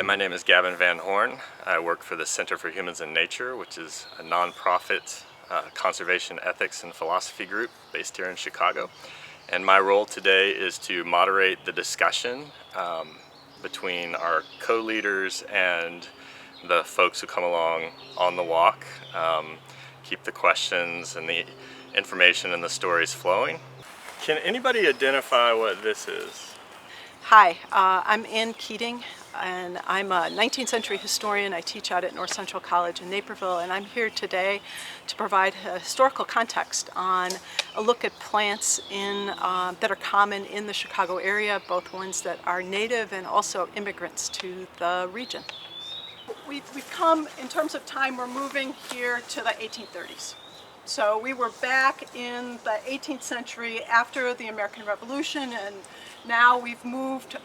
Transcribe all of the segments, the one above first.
my name is Gavin Van Horn. I work for the Center for Humans and Nature, which is a nonprofit conservation ethics and philosophy group based here in Chicago. And my role today is to moderate the discussion between our co-leaders and the folks who come along on the walk, keep the questions and the information and the stories flowing. Can anybody identify what this is? Hi, I'm Keating, and I'm a 19th century historian. I teach out at North Central College in Naperville, and I'm here today to provide a historical context on a look at plants that are common in the Chicago area, both ones that are native and also immigrants to the region. We've come, in terms of time, we're moving here to the 1830s. So we were back in the 18th century after the American Revolution, and now we've moved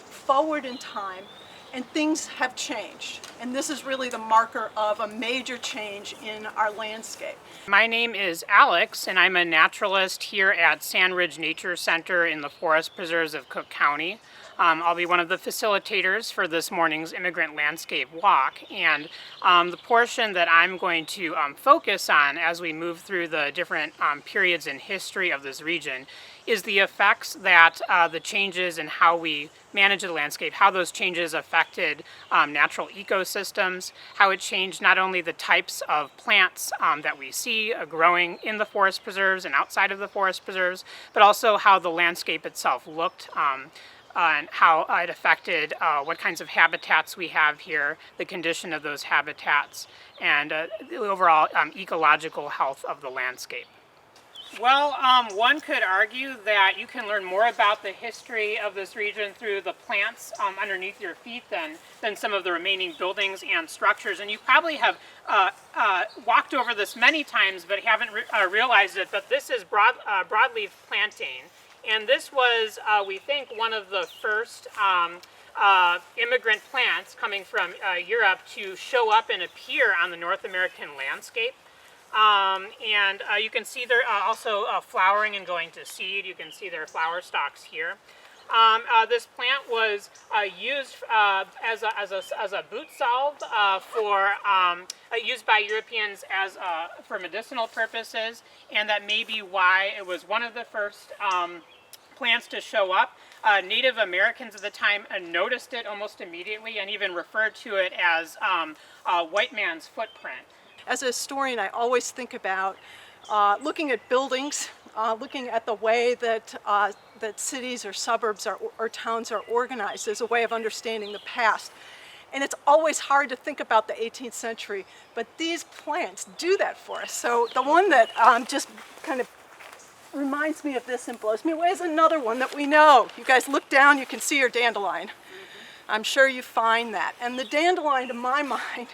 forward in time, and things have changed. And this is really the marker of a major change in our landscape. My name is Alex, and I'm a naturalist here at Sand Ridge Nature Center in the Forest Preserves of Cook County. I'll be one of the facilitators for this morning's Immigrant Landscape walk, and the portion that I'm going to focus on as we move through the different periods in history of this region is the effects that the changes in how we manage the landscape, how those changes affected natural ecosystems, how it changed not only the types of plants that we see growing in the forest preserves and outside of the forest preserves, but also how the landscape itself looked and how it affected what kinds of habitats we have here, the condition of those habitats, and the overall ecological health of the landscape. Well, one could argue that you can learn more about the history of this region through the plants underneath your feet than some of the remaining buildings and structures. And you probably have walked over this many times but haven't realized it, but this is broadleaf plantain. And this was, we think, one of the first immigrant plants coming from Europe to show up and appear on the North American landscape. You can see they're also flowering and going to seed. You can see their flower stalks here. This plant was used as a Bhoot salve used by Europeans for medicinal purposes, and that may be why it was one of the first plants to show up. Native Americans at the time noticed it almost immediately and even referred to it as white man's footprint. As a historian, I always think about looking at buildings, looking at the way that cities or suburbs or towns are organized as a way of understanding the past. And it's always hard to think about the 18th century, but these plants do that for us. So the one that just kind of reminds me of this and blows me away is another one that we know. You guys look down, you can see your dandelion. I'm sure you find that. And the dandelion, to my mind,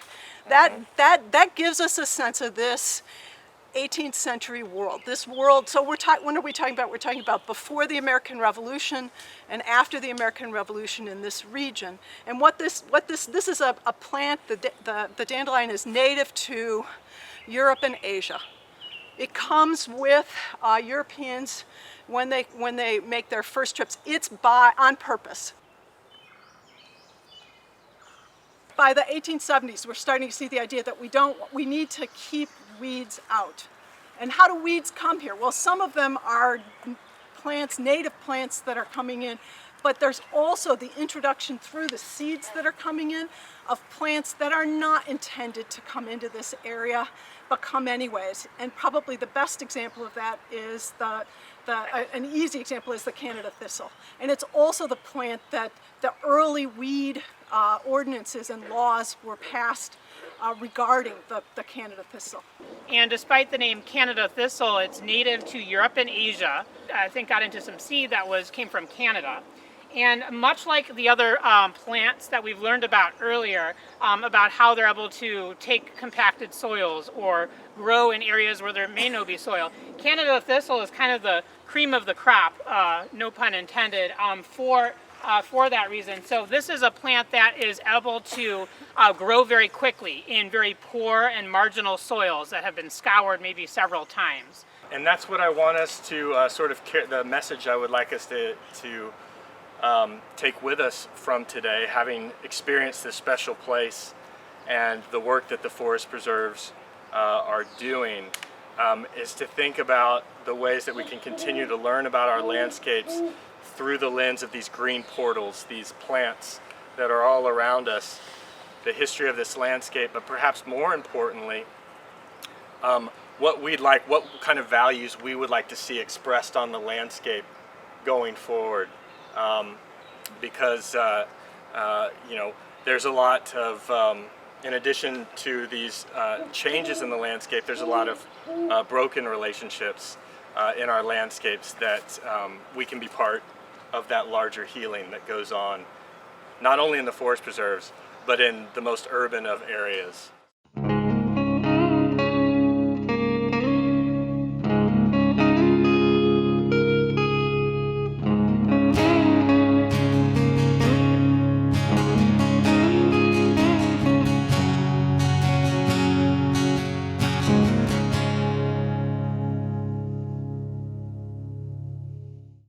that gives us a sense of this 18th century world. This world, so when are we talking about? We're talking about before the American Revolution and after the American Revolution in this region. And this is a plant, the dandelion is native to Europe and Asia. It comes with Europeans when they make their first trips. It's on purpose. By the 1870s, we're starting to see the idea that we need to keep weeds out. And how do weeds come here? Well, some of them are plants, native plants that are coming in, but there's also the introduction through the seeds that are coming in of plants that are not intended to come into this area, but come anyways. And probably the best example of that is an easy example is the Canada thistle. And it's also the plant that the early weed ordinances and laws were passed regarding the Canada thistle. And despite the name Canada thistle, it's native to Europe and Asia. I think got into some seed that came from Canada. And much like the other plants that we've learned about earlier, about how they're able to take compacted soils or grow in areas where there may not be soil, Canada thistle is kind of the cream of the crop, no pun intended, for that reason. So this is a plant that is able to grow very quickly in very poor and marginal soils that have been scoured maybe several times. And that's what I want us to the message I would like us to take with us from today, having experienced this special place and the work that the forest preserves are doing, is to think about the ways that we can continue to learn about our landscapes through the lens of these green portals, these plants that are all around us, the history of this landscape, but perhaps more importantly, what kind of values we would like to see expressed on the landscape going forward. Because there's a lot of, in addition to these changes in the landscape, there's a lot of broken relationships in our landscapes that we can be part of that larger healing that goes on, not only in the forest preserves, but in the most urban of areas.